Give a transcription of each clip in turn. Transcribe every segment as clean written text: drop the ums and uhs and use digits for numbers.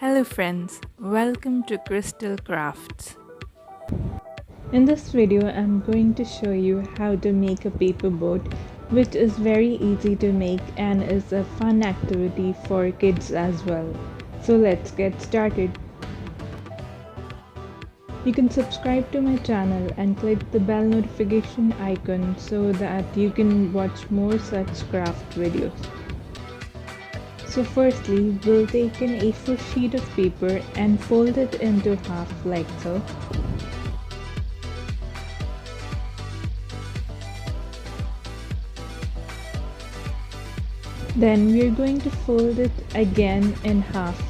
Hello friends, welcome to Crystal Crafts. In this video, I'm going to show you how to make a paper boat, which is very easy to make and is a fun activity for kids as well. So let's get started. You can subscribe to my channel and click the bell notification icon so that you can watch more such craft videos. So firstly, we'll take an A4 sheet of paper and fold it into half like so. Then we're going to fold it again in half.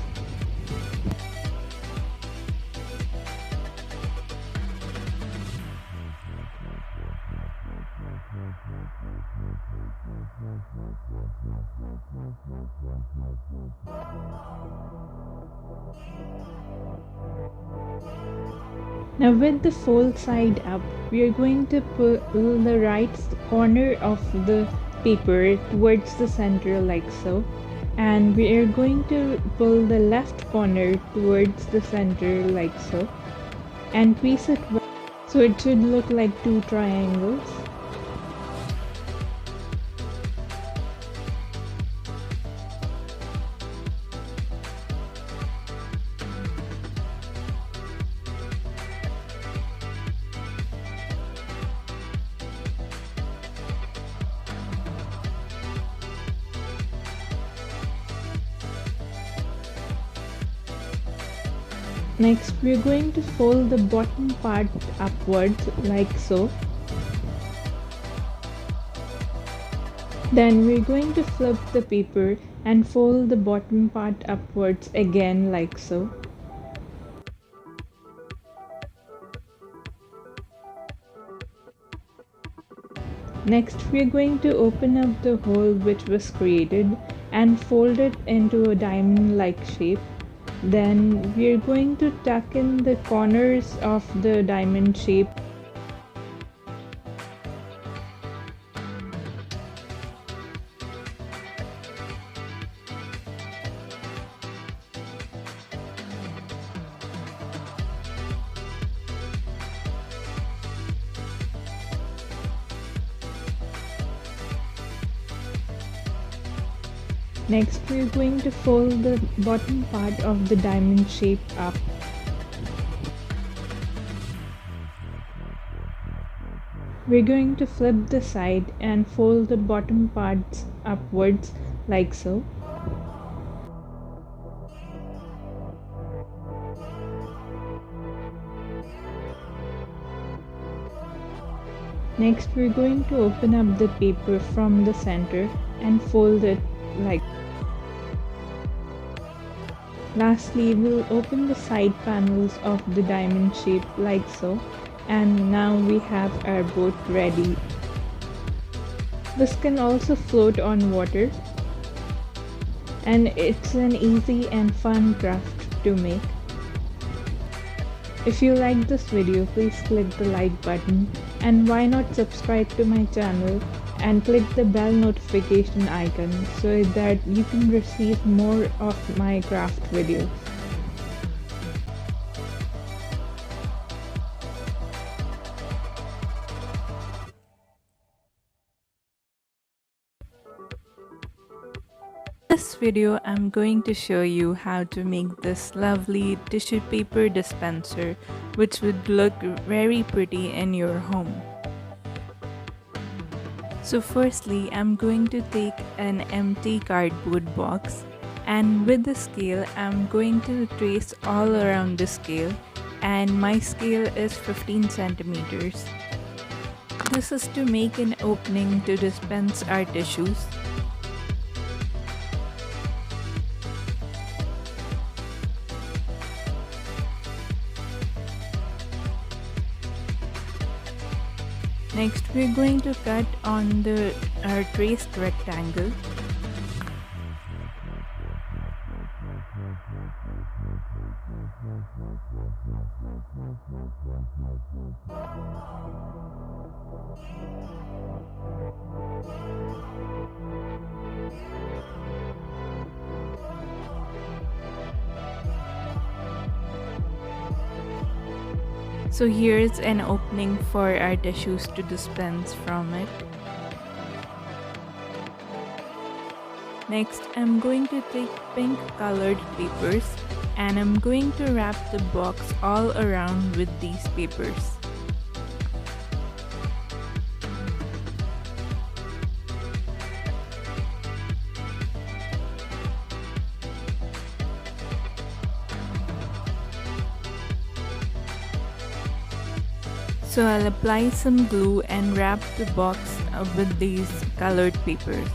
Now with the fold side up, we are going to pull the right corner of the paper towards the center like so, and we are going to pull the left corner towards the center like so, and crease it well so it should look like two triangles. Next, we're going to fold the bottom part upwards like so. Then we're going to flip the paper and fold the bottom part upwards again like so. Next, we're going to open up the hole which was created and fold it into a diamond-like shape. Then we're going to tuck in the corners of the diamond shape. Next, we're going to fold the bottom part of the diamond shape up. We're going to flip the side and fold the bottom parts upwards like so. Next, we're going to open up the paper from the center and fold it like. Lastly, we'll open the side panels of the diamond shape like so, and now we have our boat ready. This can also float on water, and it's an easy and fun craft to make. If you like this video, please click the like button, and why not subscribe to my channel and click the bell notification icon so that you can receive more of my craft videos. In this video, I'm going to show you how to make this lovely tissue paper dispenser which would look very pretty in your home. So firstly, I'm going to take an empty cardboard box, and with the scale, I'm going to trace all around the scale, and my scale is 15 centimeters. This is to make an opening to dispense our tissues. Next, we're going to cut on our traced rectangle. So here's an opening for our tissues to dispense from it. Next, I'm going to take pink colored papers and I'm going to wrap the box all around with these papers. So I'll apply some glue and wrap the box with these colored papers.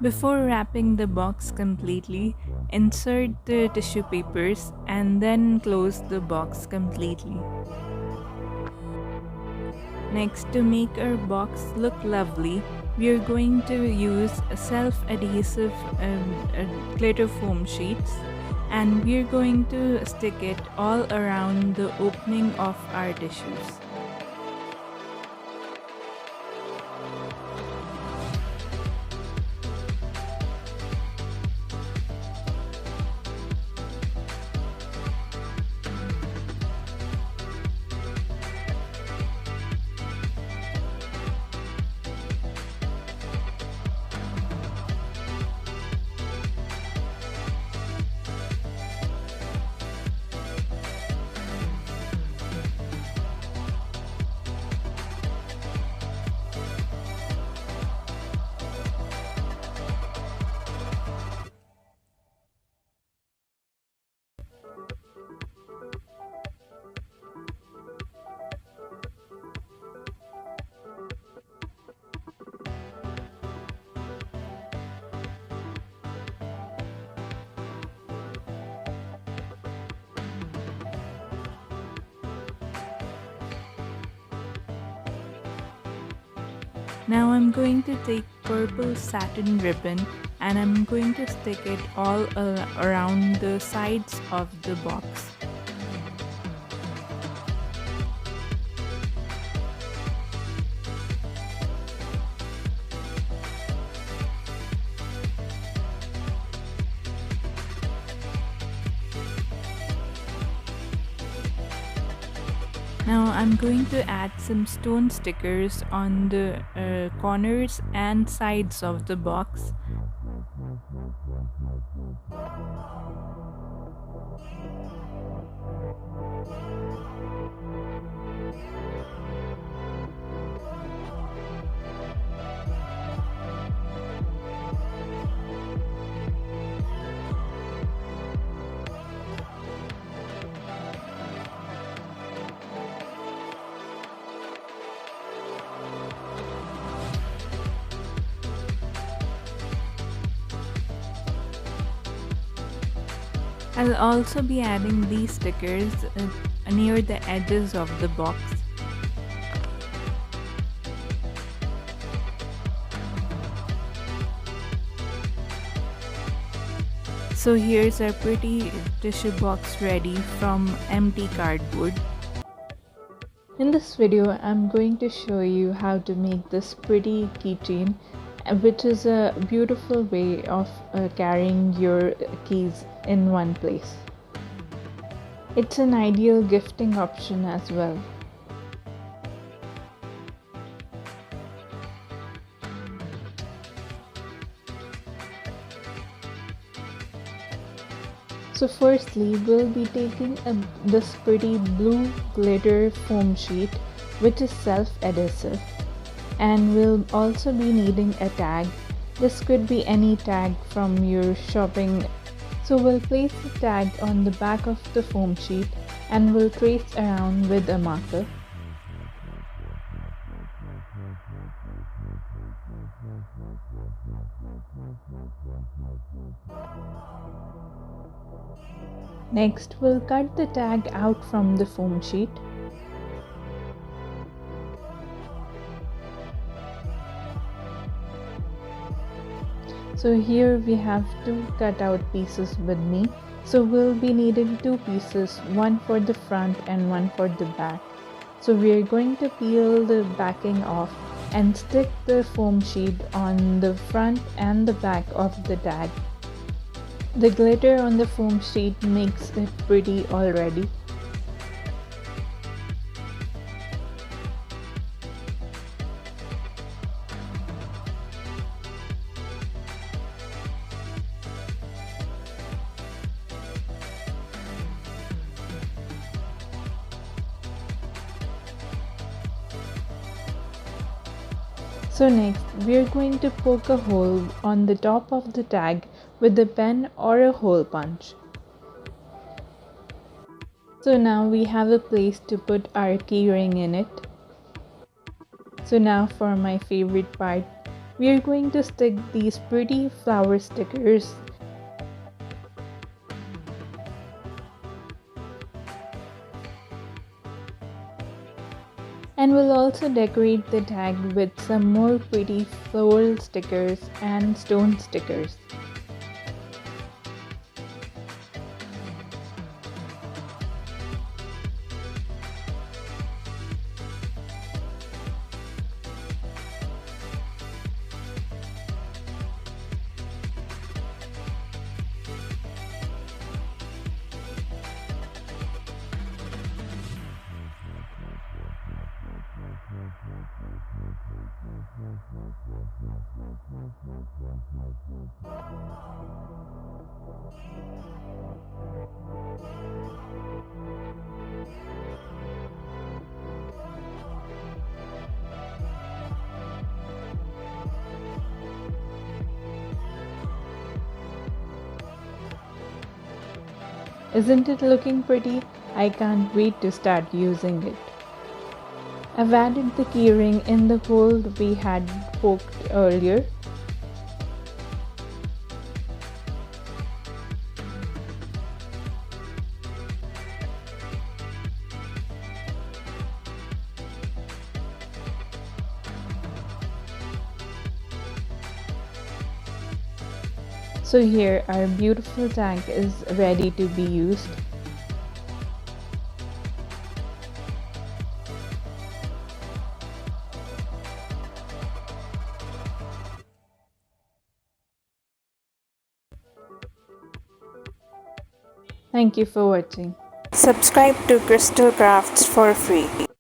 Before wrapping the box completely, insert the tissue papers and then close the box completely. Next, to make our box look lovely, we are going to use self-adhesive glitter foam sheets and we are going to stick it all around the opening of our tissues. Now I'm going to take purple satin ribbon and I'm going to stick it all around the sides of the box. Now I'm going to add some stone stickers on the corners and sides of the box. I'll also be adding these stickers near the edges of the box. So here's our pretty tissue box ready from empty cardboard. In this video, I'm going to show you how to make this pretty keychain, which is a beautiful way of carrying your keys in one place. It's an ideal gifting option as well. So firstly, we'll be taking this pretty blue glitter foam sheet which is self-adhesive, and we'll also be needing a tag. This could be any tag from your shopping. So we'll place the tag on the back of the foam sheet and we'll trace around with a marker. Next, we'll cut the tag out from the foam sheet. So here we have two cutout pieces with me. So we'll be needing two pieces, one for the front and one for the back. So we're going to peel the backing off and stick the foam sheet on the front and the back of the tag. The glitter on the foam sheet makes it pretty already. So next, we are going to poke a hole on the top of the tag with a pen or a hole punch. So now we have a place to put our keyring in it. So now for my favorite part, we are going to stick these pretty flower stickers. And we'll also decorate the tag with some more pretty floral stickers and stone stickers. Isn't it looking pretty? I can't wait to start using it. I've added the keyring in the hole we had poked earlier. So here our beautiful tag is ready to be used. Thank you for watching. Subscribe to Crystal Crafts for free.